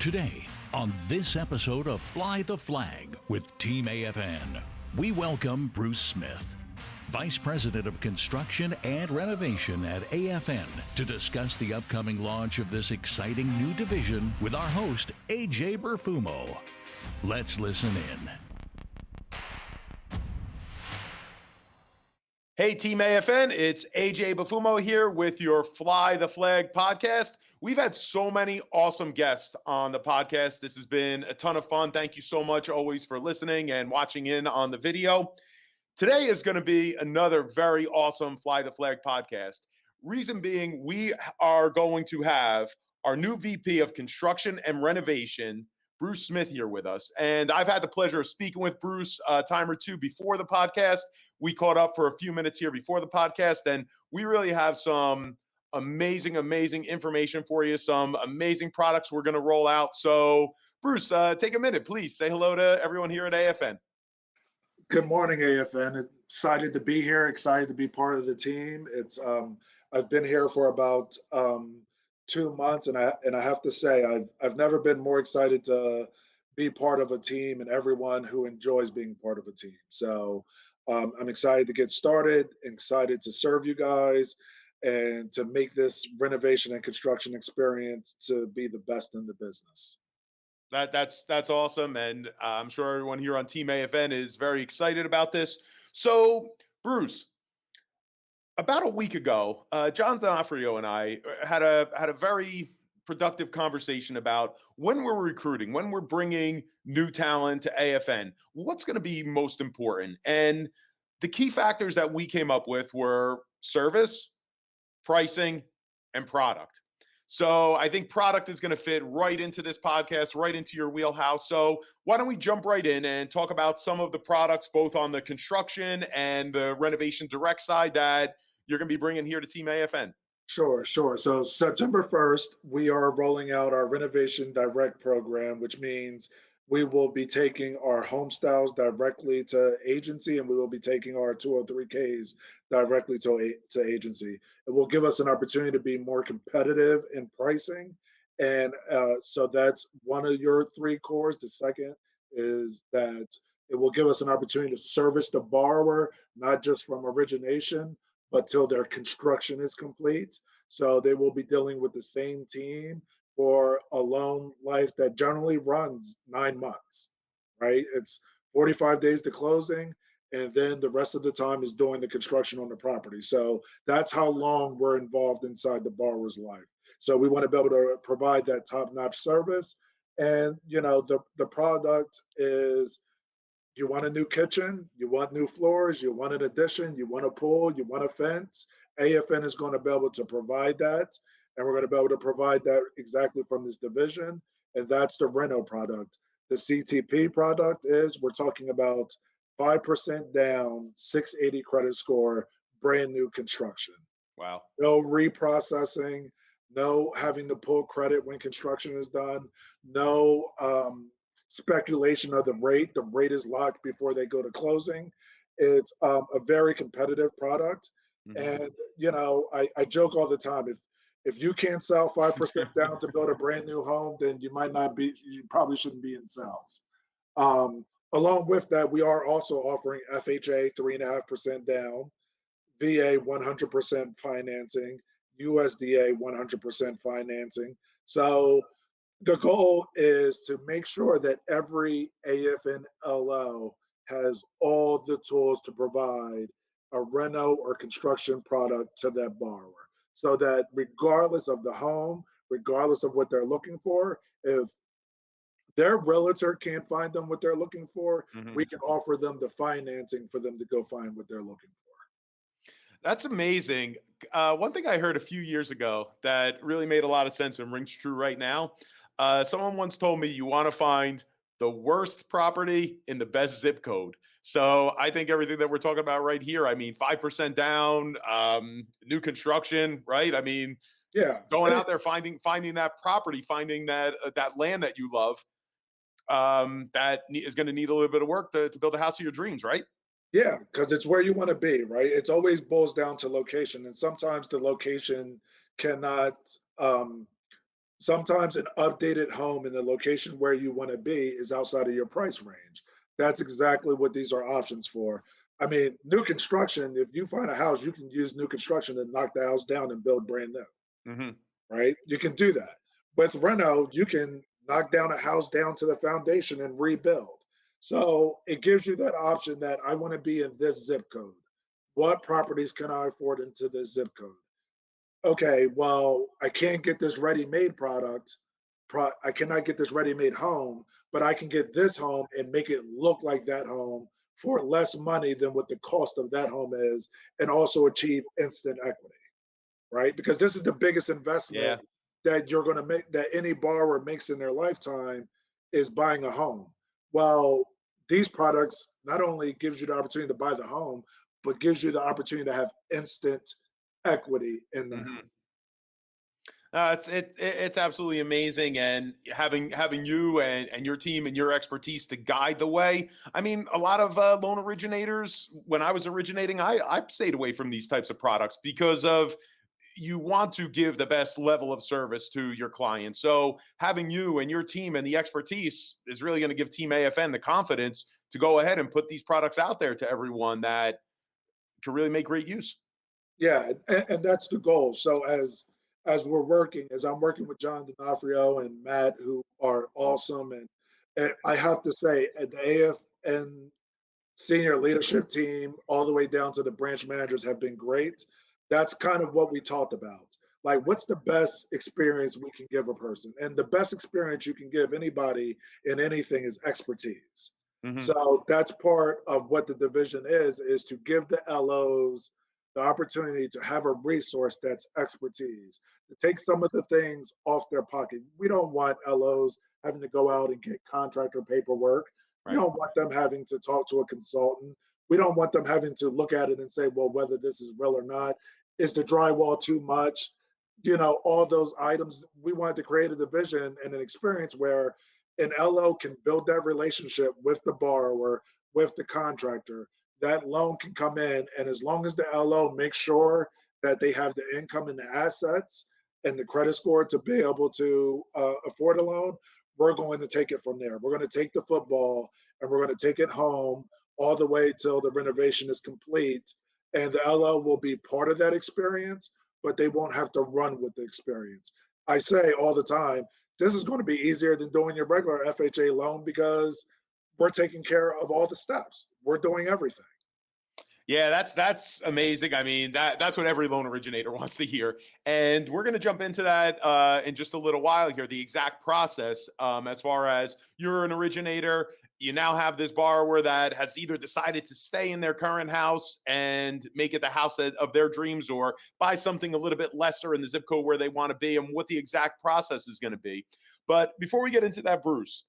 Today, on this episode of Fly the Flag with Team AFN, we welcome Bruce Smith, Vice President of Construction and Renovation at AFN, to discuss the upcoming launch of this exciting new division with our host, AJ Befumo. Let's listen in. Hey, Team AFN, it's AJ Befumo here with your Fly the Flag podcast. We've had so many awesome guests on the podcast. This has been a ton of fun. Thank you so much always for listening and watching in on the video. Today is going to be another very awesome Fly the Flag podcast. Reason being, we are going to have our new VP of Construction and Renovation, Bruce Smith, here with us. And I've had the pleasure of speaking with Bruce a time or two before the podcast. We caught up for a few minutes here before the podcast, and we really have some amazing information for you, some amazing products we're going to roll out. So, Bruce, take a minute, please. Say hello to everyone here at AFN. Good morning, AFN. Excited to be here. Excited to be part of the team. It's I've been here for about 2 months, and I have to say I've never been more excited to be part of a team and everyone who enjoys being part of a team. So I'm excited to get started. Excited to serve you guys and to make this renovation and construction experience to be the best in the business. That's awesome, and I'm sure everyone here on Team AFN is very excited about this. So, Bruce, about a week ago, John D'Onofrio and I had a very productive conversation about when we're recruiting, when we're bringing new talent to AFN, what's going to be most important. And the key factors that we came up with were service, pricing, and product. So I think product is going to fit right into this podcast, right into your wheelhouse. So why don't we jump right in and talk about some of the products, both on the construction and the Renovation Direct side, that you're going to be bringing here to Team AFN. Sure. So September 1st, we are rolling out our Renovation Direct program, which means we will be taking our home styles directly to agency, and we will be taking our 203Ks directly to agency. It will give us an opportunity to be more competitive in pricing. And so that's one of your three cores. The second is that it will give us an opportunity to service the borrower, not just from origination, but till their construction is complete. So they will be dealing with the same team for a loan life that generally runs 9 months, right? It's 45 days to closing, and then the rest of the time is doing the construction on the property. So that's how long we're involved inside the borrower's life. So we want to be able to provide that top-notch service. And, you know, the product is, you want a new kitchen, you want new floors, you want an addition, you want a pool, you want a fence. AFN is going to be able to provide that, and we're going to be able to provide that exactly from this division, and that's the Reno product. The CTP product is, we're talking about 5% down, 680 credit score, brand new construction. Wow. No reprocessing, no having to pull credit when construction is done, no speculation of the rate. The rate is locked before they go to closing. It's a very competitive product. Mm-hmm. And, you know, I joke all the time, if you can't sell 5% down to build a brand new home, then you probably shouldn't be in sales. Along with that, we are also offering FHA 3.5% down, VA 100% financing, USDA 100% financing. So the goal is to make sure that every AFN LO has all the tools to provide a reno or construction product to that borrower, so that regardless of the home, regardless of what they're looking for, if their realtor can't find them what they're looking for, mm-hmm. we can offer them the financing for them to go find what they're looking for. That's amazing. One thing I heard a few years ago that really made a lot of sense and rings true right now. Someone once told me, you want to find the worst property in the best zip code. So I think everything that we're talking about right here, I mean, 5% down, new construction, right? I mean, yeah, going out there, finding that property, finding that land that you love, that is going to need a little bit of work to build a house of your dreams, right? Yeah, because it's where you want to be, right? It's always boils down to location, and sometimes the location cannot Sometimes an updated home in the location where you want to be is outside of your price range. That's exactly what these are options for. I mean, new construction, if you find a house, you can use new construction to knock the house down and build brand new, Hmm. right? You can do that. With reno, you can knock down a house down to the foundation and rebuild. So it gives you that option that I want to be in this zip code. What properties can I afford into this zip code? Okay, well, I can't get this ready-made product. I cannot get this ready-made home, but I can get this home and make it look like that home for less money than what the cost of that home is, and also achieve instant equity, right? Because this is the biggest investment Yeah. that you're going to make, that any borrower makes in their lifetime, is buying a home. Well, these products not only gives you the opportunity to buy the home, but gives you the opportunity to have instant equity in the Hmm. house. It's absolutely amazing, and having you and your team and your expertise to guide the way. I mean, a lot of loan originators, when I was originating, I stayed away from these types of products because of, you want to give the best level of service to your client. So having you and your team and the expertise is really going to give Team AFN the confidence to go ahead and put these products out there to everyone that can really make great use. Yeah, and that's the goal. So as we're working, as I'm working with John D'Onofrio and Matt, who are awesome, and I have to say, at the AFN senior leadership team, all the way down to the branch managers, have been great. That's kind of what we talked about. Like, what's the best experience we can give a person? And the best experience you can give anybody in anything is expertise. Hmm. So that's part of what the division is to give the LOs the opportunity to have a resource that's expertise, to take some of the things off their pocket. We don't want LOs having to go out and get contractor paperwork. We Right. don't want them having to talk to a consultant. We don't want them having to look at it and say, well, whether this is real or not. Is the drywall too much? All those items. We wanted to create a division and an experience where an LO can build that relationship with the borrower, with the contractor. That loan can come in, and as long as the LO makes sure that they have the income and the assets and the credit score to be able to afford a loan, we're going to take it from there. We're going to take the football and we're going to take it home all the way till the renovation is complete. And the LO will be part of that experience, but they won't have to run with the experience. I say all the time, this is going to be easier than doing your regular FHA loan because we're taking care of all the steps. We're doing everything. Yeah, that's amazing. I mean, that's what every loan originator wants to hear. And we're going to jump into that in just a little while here, the exact process. As far as you're an originator, you now have this borrower that has either decided to stay in their current house and make it the house of their dreams, or buy something a little bit lesser in the zip code where they want to be, and what the exact process is going to be. But before we get into that, Bruce,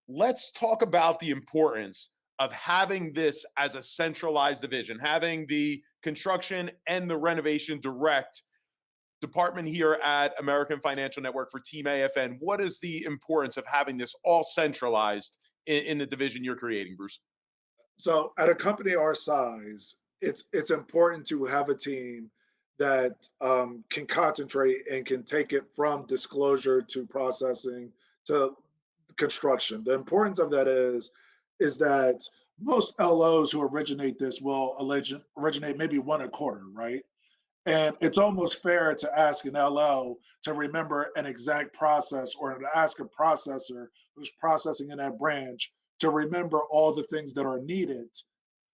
let's talk about the importance of having this as a centralized division, having the construction and the renovation direct department here at American Financial Network for Team AFN. What is the importance of having this all centralized in the division you're creating, Bruce? So at a company our size, it's important to have a team that can concentrate and can take it from disclosure to processing to construction. The importance of that is that most LOs who originate this will originate maybe one a quarter, right? And it's almost fair to ask an LO to remember an exact process, or to ask a processor who's processing in that branch to remember all the things that are needed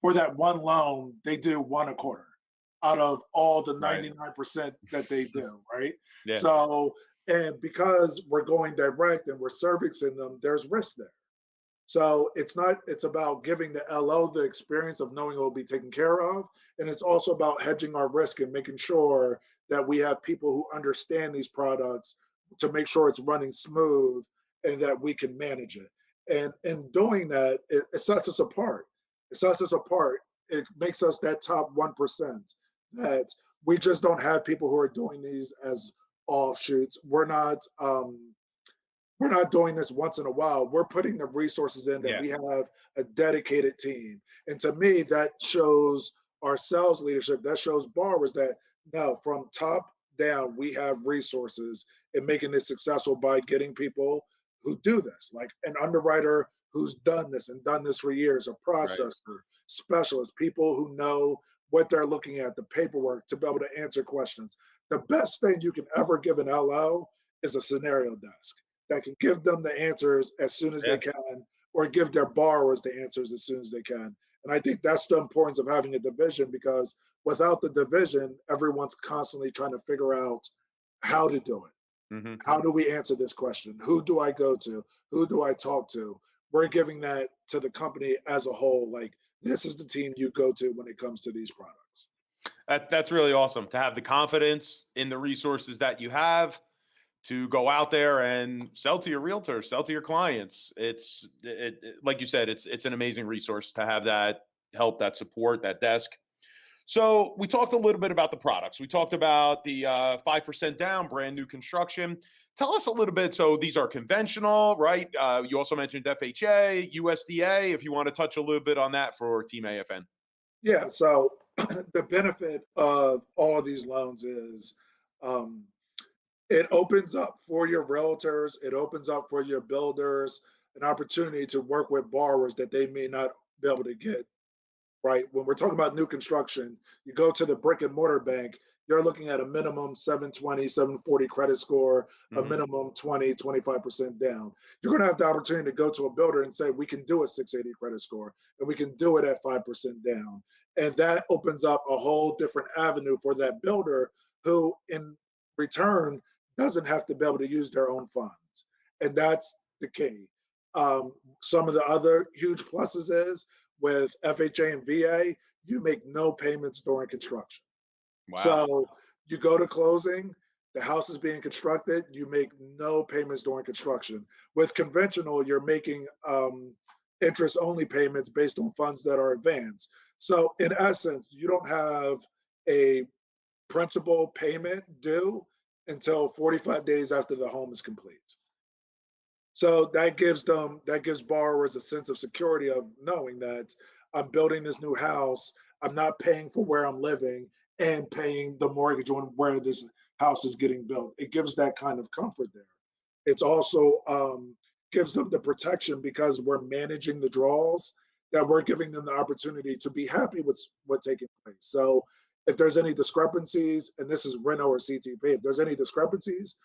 for that one loan. They do one a quarter out of all the Right. 99% that they do, right? Yeah. So, and because we're going direct and we're servicing them, there's risk there. So it's about giving the LO the experience of knowing it will be taken care of. And it's also about hedging our risk and making sure that we have people who understand these products to make sure it's running smooth and that we can manage it. And in doing that, it sets us apart. It sets us apart. It makes us that top 1% that we just don't have people who are doing these as offshoots. We're not doing this once in a while. We're putting the resources in that Yeah. we have a dedicated team. And to me, that shows our sales leadership, that shows borrowers that now from top down, we have resources in making this successful by getting people who do this, like an underwriter who's done this and done this for years, a Right. processor, specialists, people who know what they're looking at, the paperwork to be able to answer questions. The best thing you can ever give an LO is a scenario desk that can give them the answers as soon as they Yeah. can, or give their borrowers the answers as soon as they can. And I think that's the importance of having a division, because without the division, everyone's constantly trying to figure out how to do it. Hmm. How do we answer this question? Who do I go to? Who do I talk to? We're giving that to the company as a whole. Like, this is the team you go to when it comes to these products. That's really awesome to have the confidence in the resources that you have to go out there and sell to your realtors, sell to your clients. Like you said, it's an amazing resource to have that help, that support, that desk. So we talked a little bit about the products. We talked about the 5% down, brand new construction. Tell us a little bit. So these are conventional, right? You also mentioned FHA, USDA. If you want to touch a little bit on that for Team AFN. Yeah. So the benefit of all of these loans is um, it opens up for your realtors, it opens up for your builders an opportunity to work with borrowers that they may not be able to get, right? When we're talking about new construction, you go to the brick and mortar bank, you're looking at a minimum 720, 740 credit score, a Hmm. minimum 20, 25% down. You're going to have the opportunity to go to a builder and say, we can do a 680 credit score and we can do it at 5% down. And that opens up a whole different avenue for that builder who, in return, doesn't have to be able to use their own funds. And that's the key. Some of the other huge pluses is with FHA and VA, you make no payments during construction. Wow. So you go to closing, the house is being constructed, you make no payments during construction. With conventional, you're making interest only payments based on funds that are advanced. So in essence, you don't have a principal payment due until 45 days after the home is complete. So that gives borrowers a sense of security of knowing that I'm building this new house. I'm not paying for where I'm living and paying the mortgage on where this house is getting built. It gives that kind of comfort there. It's also gives them the protection because we're managing the draws, that we're giving them the opportunity to be happy with what's taking place. So if there's any discrepancies, and this is Reno or CTP, if there's any discrepancies,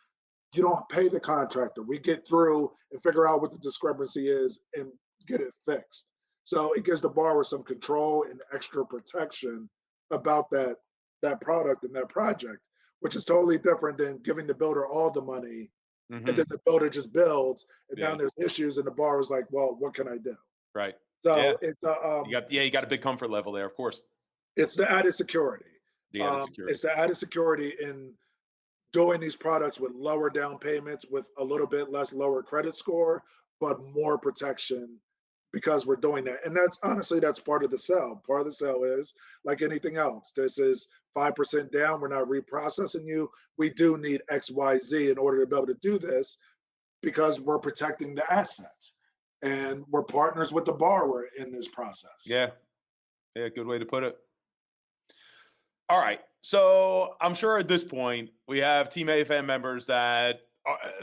you don't pay the contractor. We get through and figure out what the discrepancy is and get it fixed. So it gives the borrower some control and extra protection about that product and that project, which is totally different than giving the builder all the money and Hmm. then the builder just builds and now Yeah. there's issues and the borrower's like, well, what can I do? Right. Yeah. So it's a You got a big comfort level there, of course. it's the added security. The added security. It's the added security in doing these products with lower down payments, with a little bit less lower credit score, but more protection because we're doing that. And that's honestly, that's part of the sell. Part of the sell is like anything else. This is 5% down. We're not reprocessing you. We do need XYZ in order to be able to do this because we're protecting the assets and we're partners with the borrower in this process. Yeah. Yeah. Good way to put it. All right. So I'm sure at this point we have Team AFN members that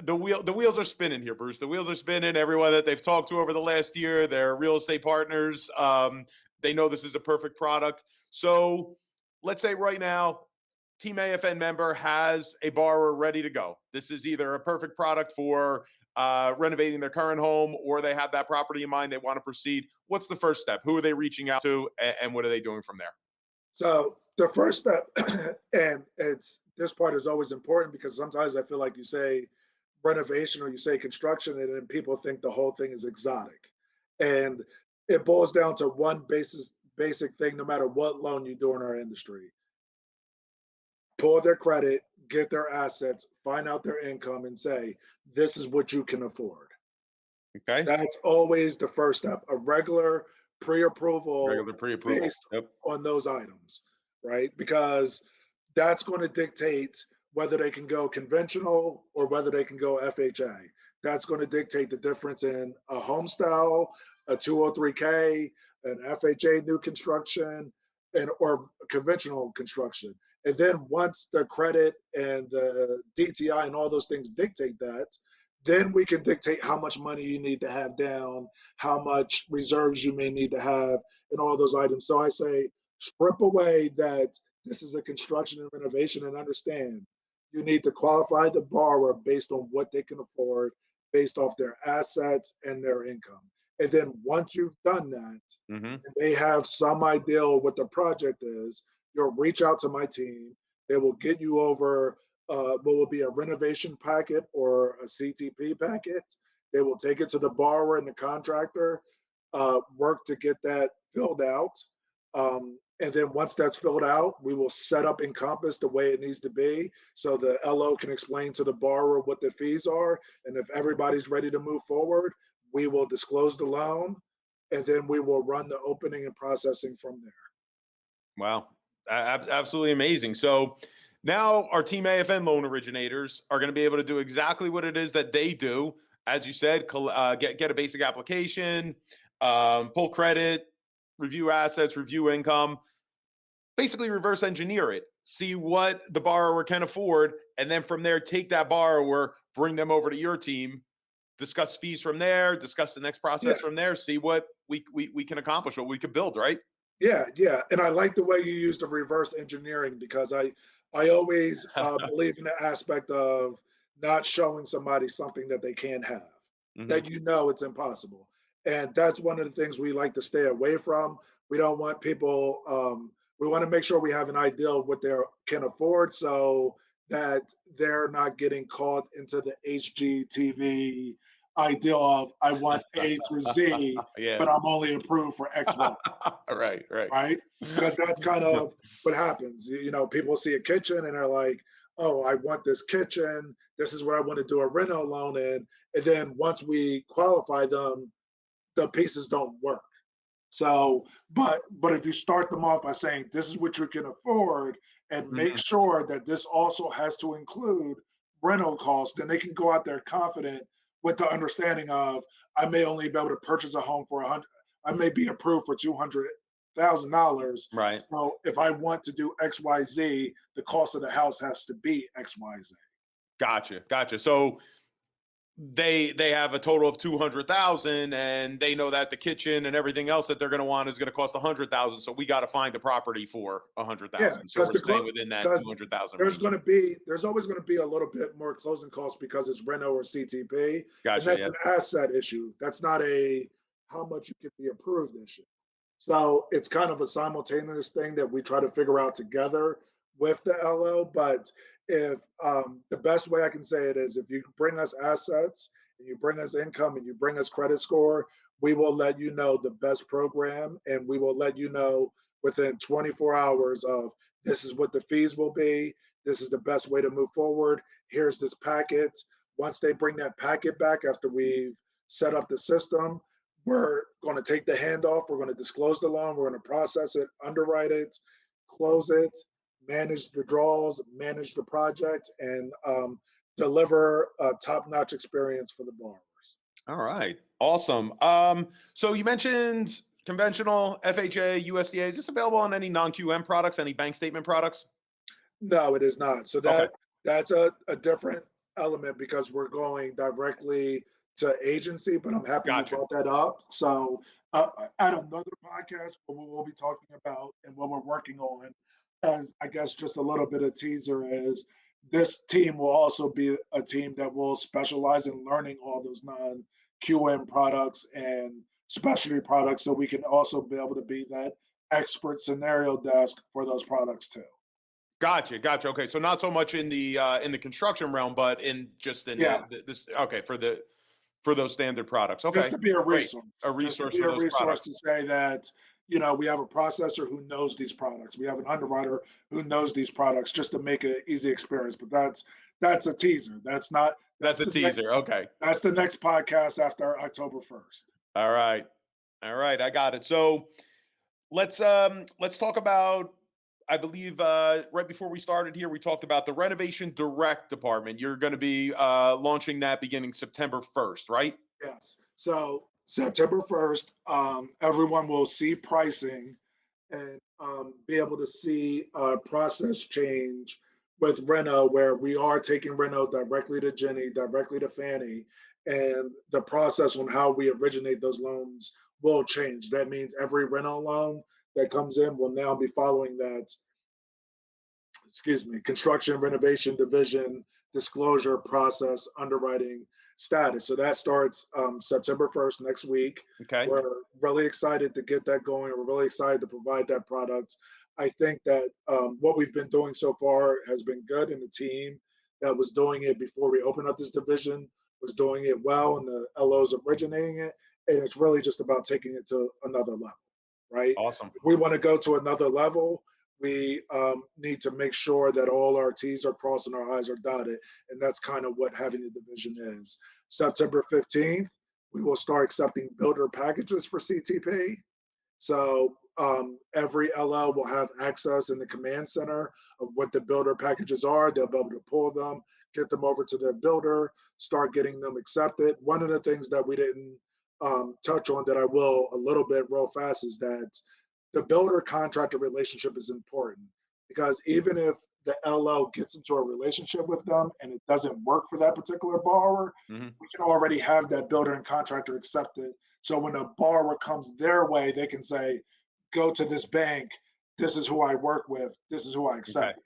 the wheels are spinning here, Bruce. The wheels are spinning. Everyone that they've talked to over the last year, their real estate partners, they know this is a perfect product. So let's say right now, Team AFN member has a borrower ready to go. This is either a perfect product for renovating their current home, or they have that property in mind. They want to proceed. What's the first step? Who are they reaching out to, and what are they doing from there? So the first step, and it's this part is always important because sometimes I feel like you say renovation or you say construction, and then people think the whole thing is exotic. And it boils down to one basic thing, no matter what loan you do in our industry. Pull their credit, get their assets, find out their income, and say, this is what you can afford. Okay. That's always the first step. A regular pre-approval Regular pre-approval. based Yep. on those items, right? Because that's going to dictate whether they can go conventional or whether they can go FHA. That's going to dictate the difference in a home style, a 203K, an FHA new construction. and or conventional construction. And then once the credit and the DTI and all those things dictate that, then we can dictate how much money you need to have down, how much reserves you may need to have, and all those items. So I say, strip away that this is a construction and renovation, and understand you need to qualify the borrower based on what they can afford, based off their assets and their income. And then once you've done that, Mm-hmm. and they have some idea of what the project is, you'll reach out to my team. They will get you over what will be a renovation packet or a CTP packet. They will take it to the borrower and the contractor, work to get that filled out. And then once that's filled out, we will set up Encompass the way it needs to be. So the LO can explain to the borrower what the fees are. And if everybody's ready to move forward, we will disclose the loan, and then we will run the opening and processing from there. Wow. Absolutely amazing. So now our Team AFN loan originators are going to be able to do exactly what it is that they do. As you said, get a basic application, pull credit, review assets, review income, basically reverse engineer it, see what the borrower can afford, and then from there, take that borrower, bring them over to your team, discuss fees from there, discuss the next process Yeah. from there, see what we can accomplish, what we could build, right? Yeah, yeah, and I like the way you use the reverse engineering, because I always believe in the aspect of not showing somebody something that they can't have, Hmm. that it's impossible, and that's one of the things we like to stay away from. We don't want people. We want to make sure we have an idea of what they can afford, so that they're not getting caught into the HGTV ideal of I want A through Z, Yeah. but I'm only approved for X, Y. Right, right. Right? Because that's kind of what happens. People see a kitchen and they're like, "Oh, I want this kitchen. This is where I want to do a reno loan in." And then once we qualify them, the pieces don't work. So, but if you start them off by saying this is what you can afford, and make Mhm. sure that this also has to include rental costs, then they can go out there confident with the understanding of I may only be able to purchase a home for 100. I may be approved for $200,000. Right. So if I want to do X, Y, Z, the cost of the house has to be X, Y, Z. Gotcha. Gotcha. So they have a total of 200,000, and they know that the kitchen and everything else that they're going to want is going to cost 100,000. So we got to find the property for Yeah, 100,000. So because we're staying within that because 200,000 there's range. going to be there's always going to be a little bit more closing costs because it's reno or CTP, and Gotcha. that's Yeah. an asset issue. That's not a how much you can be approved issue. So it's kind of a simultaneous thing that we try to figure out together with the LO. But if the best way I can say it is, if you bring us assets and you bring us income and you bring us credit score, we will let you know the best program, and we will let you know within 24 hours of this is what the fees will be. This is the best way to move forward. Here's this packet. Once they bring that packet back after we've set up the system, we're going to take the handoff. We're going to disclose the loan. We're going to process it, underwrite it, close it, manage the draws, manage the project, and deliver a top-notch experience for the borrowers. All right. Awesome. So you mentioned conventional FHA, USDA. Is this available on any non-QM products, any bank statement products? No, it is not. So Okay. that's a different element because we're going directly to agency. But I'm happy you Gotcha. brought that up. So at another podcast, what we'll be talking about and what we're working on, as I guess just a little bit of teaser, is this team will also be a team that will specialize in learning all those non QM products and specialty products, so we can also be able to be that expert scenario desk for those products too. Gotcha. Gotcha. Okay. So not so much in the construction realm, but in just in Yeah, this. Okay. For those standard products. just Okay. to be a Great. resource, A just to resource be for a those resource to products. say that, we have a processor who knows these products. We have an underwriter who knows these products, just to make an easy experience. But that's a teaser. That's not That's a teaser. Okay. that's the next podcast after October 1st. All right. All right. I got it. So let's talk about, I believe right before we started here, we talked about the Renovation Direct department. You're going to be launching that beginning September 1st, right? Yes. So September 1st, everyone will see pricing and be able to see a process change with Reno, where we are taking Reno directly to Jenny, directly to Fannie, and the process on how we originate those loans will change. That means every Reno loan that comes in will now be following that, construction renovation division disclosure process underwriting status. So that starts September 1st, next week. Okay. We're really excited to get that going. We're really excited to provide that product. I think that what we've been doing so far has been good, and the team that was doing it before we opened up this division was doing it well, and the LOs originating it. And it's really just about taking it to another level, right? Awesome. If we want to go to another level, we need to make sure that all our T's are crossed and our I's are dotted. And that's kind of what having the division is. September 15th, we will start accepting builder packages for CTP. So every LL will have access in the command center of what the builder packages are. They'll be able to pull them, get them over to their builder, start getting them accepted. One of the things that we didn't touch on that I will a little bit real fast is that the builder contractor relationship is important, because even if the LO gets into a relationship with them and it doesn't work for that particular borrower, Mhm. we can already have that builder and contractor accepted. So when a borrower comes their way, they can say, go to this bank. This is who I work with. This is who I Okay. accept.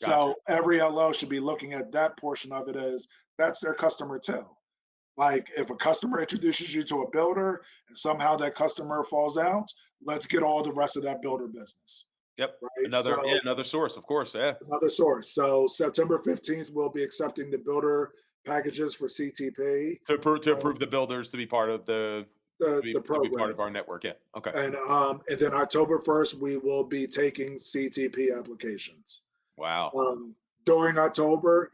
Gotcha. So every LO should be looking at that portion of it as that's their customer too. Like if a customer introduces you to a builder and somehow that customer falls out, let's get all the rest of that builder business, Yep. right? Another So another source, of course. Yeah. another source. So September 15th, we'll be accepting the builder packages for CTP, To uh, approve the builders to be part of the to be part program. of our network. Yeah. Okay. And then October 1st, we will be taking CTP applications. Wow. Um, During October,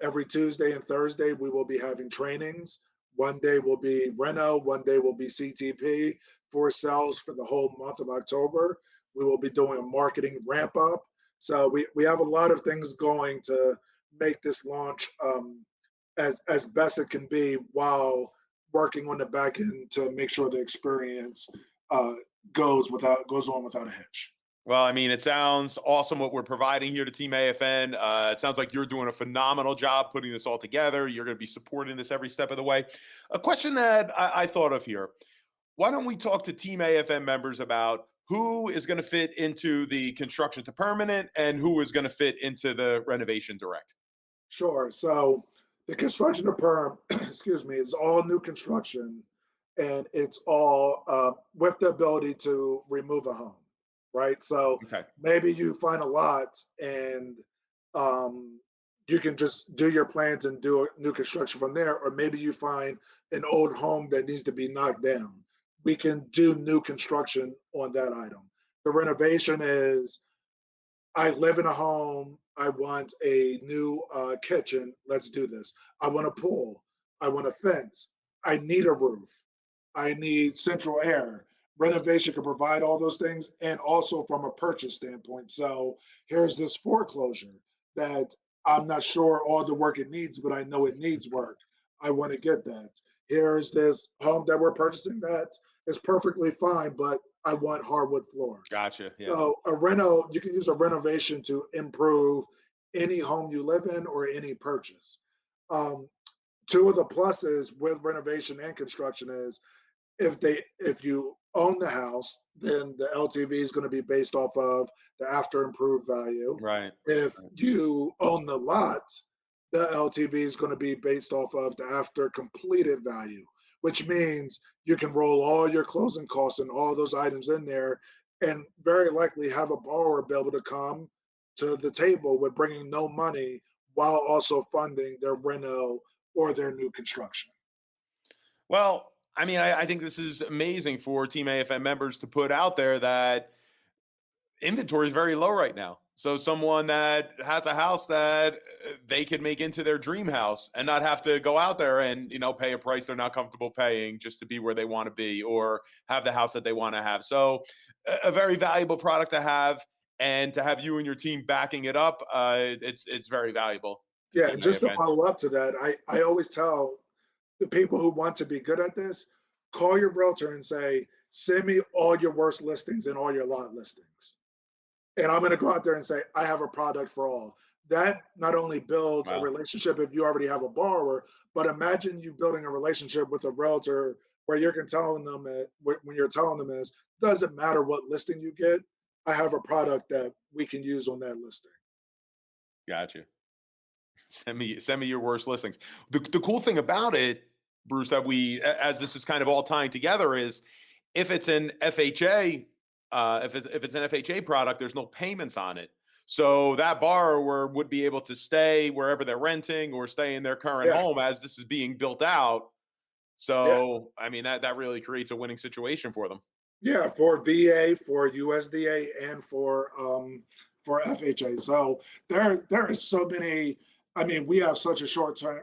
every Tuesday and Thursday, we will be having trainings. One day will be Reno, one day will be CTP for sales for the whole month of October. We will be doing a marketing ramp up. So we have a lot of things going to make this launch as best it can be, while working on the back end to make sure the experience uh, goes on without a hitch. Well, I mean, it sounds awesome what we're providing here to Team AFN. It sounds like you're doing a phenomenal job putting this all together. You're going to be supporting this every step of the way. A question that I thought of here: why don't we talk to Team AFN members about who is going to fit into the construction to permanent and who is going to fit into the renovation direct? Sure. So the construction of perm, is all new construction, and it's all with the ability to remove a home, right? So Okay. maybe you find a lot and um, you can just do your plans and do a new construction from there, or maybe you find an old home that needs to be knocked down. We can do new construction on that item. The renovation is, I live in a home. I want a new kitchen. Let's do this. I want a pool. I want a fence. I need a roof. I need central air. Renovation can provide all those things, and also from a purchase standpoint. So here's this foreclosure that I'm not sure all the work it needs, but I know it needs work. I want to get that. Here's this home that we're purchasing that is perfectly fine, but I want hardwood floors. Gotcha. Yeah. So you can use a renovation to improve any home you live in or any purchase. Um, Two of the pluses with renovation and construction is, if you own the house, then the LTV is going to be based off of the after improved value. Right. If you own the lot, the LTV is going to be based off of the after completed value, which means you can roll all your closing costs and all those items in there, and very likely have a borrower be able to come to the table with bringing no money while also funding their reno or their new construction. Well, I mean, I think this is amazing for Team AFN members to put out there that inventory is very low right now. So someone that has a house that they could make into their dream house and not have to go out there and pay a price they're not comfortable paying just to be where they want to be or have the house that they want to have. So a very valuable product to have, and to have you and your team backing it up, it's very valuable to Yeah, Team and just to AFN. follow up to that, I always tell the people who want to be good at this, call your realtor and say, send me all your worst listings and all your lot listings. And I'm going to go out there and say, I have a product for all. That not only builds a Wow. relationship if you already have a borrower, but imagine you building a relationship with a realtor where you can tell them that when you're telling them is, doesn't matter what listing you get, I have a product that we can use on that listing. Gotcha. Send me your worst listings. The cool thing about it, Bruce, that as this is kind of all tying together, is if it's an FHA, if it's an FHA product, there's no payments on it. So that borrower would be able to stay wherever they're renting or stay in their current Yeah, home as this is being built out. yeah, So I mean that really creates a winning situation for them. yeah. For VA, for USDA, and for FHA. So there is so many. I mean, we have such a short term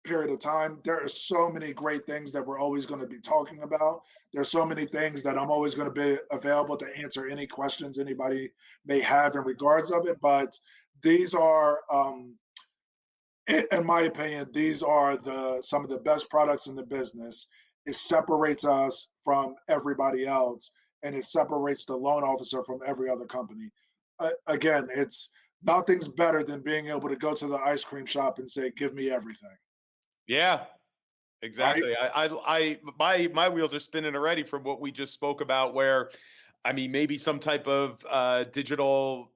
period of time. There are so many great things that we're always going to be talking about. There's so many things that I'm always going to be available to answer any questions anybody may have in regards of it. But these are, in my opinion, these are the some of the best products in the business. It separates us from everybody else, and it separates the loan officer from every other company. Again, it's nothing's better than being able to go to the ice cream shop and say, "Give me everything." Yeah, Right? exactly. My wheels are spinning already from what we just spoke about. Where, I mean, maybe some type of digital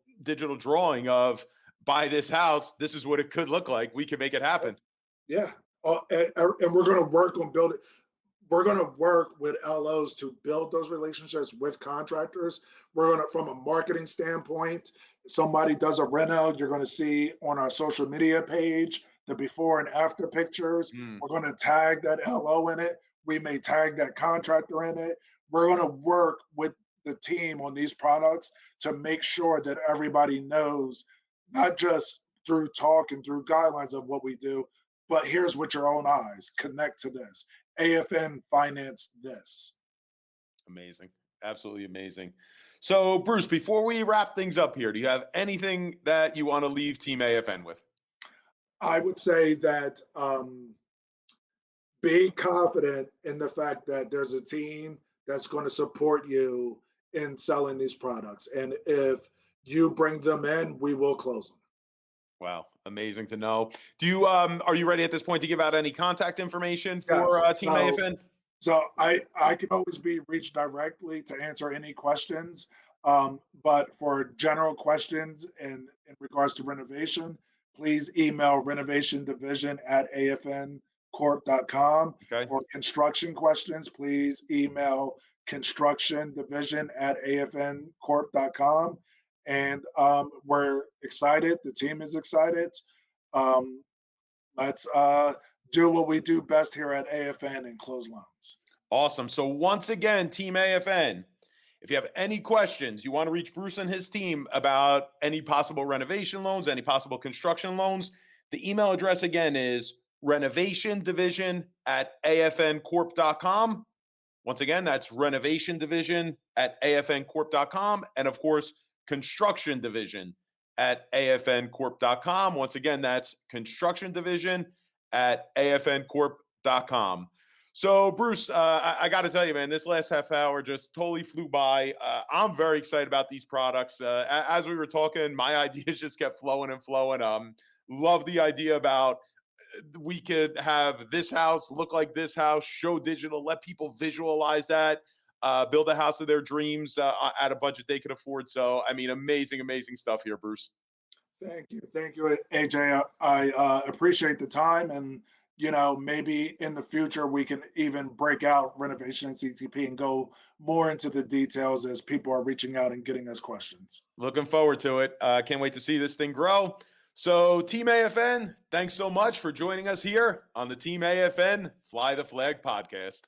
drawing of buy this house. This is what it could look like. We can make it happen. Yeah. And we're going to work on building. We're going to work with LOs to build those relationships with contractors. We're going to, from a marketing standpoint, somebody does a reno, you're going to see on our social media page the before and after pictures. Mm, We're going to tag that LO in it. We may tag that contractor in it. We're going to work with the team on these products to make sure that everybody knows, not just through talk and through guidelines of what we do, but here's with your own eyes. Connect to this. AFN financed this. amazing, absolutely amazing. So, Bruce, before we wrap things up here, do you have anything that you want to leave Team AFN with? I would say that be confident in the fact that there's a team that's going to support you in selling these products. And if you bring them in, we will close them. Wow, amazing to know. Do you are you ready at this point to give out any contact information for Yes. Team AFN? So I can always be reached directly to answer any questions. But for general questions in regards to renovation, please email renovationdivision@afncorp.com. Okay. For construction questions, please email constructiondivision@afncorp.com. And we're excited. The team is excited. Um, let's do what we do best here at AFN and close loans. Awesome. So once again, Team AFN, if you have any questions, you want to reach Bruce and his team about any possible renovation loans, any possible construction loans, the email address again is renovationdivision@afncorp.com. Once again, that's renovationdivision@afncorp.com. And of course, construction division@afncorp.com. Once again, that's construction division@afncorp.com. So, Bruce, I got to tell you, man, this last half hour just totally flew by. I'm very excited about these products. As we were talking, my ideas just kept flowing and flowing. Love the idea about we could have this house look like this house, show digital, let people visualize that, build a house of their dreams at a budget they could afford. So, I mean, amazing, amazing stuff here, Bruce. Thank you, AJ. I appreciate the time, and maybe in the future we can even break out renovation and CTP and go more into the details as people are reaching out and getting us questions. Looking forward to it. Can't wait to see this thing grow. So, Team AFN, thanks so much for joining us here on the Team AFN Fly the Flag podcast.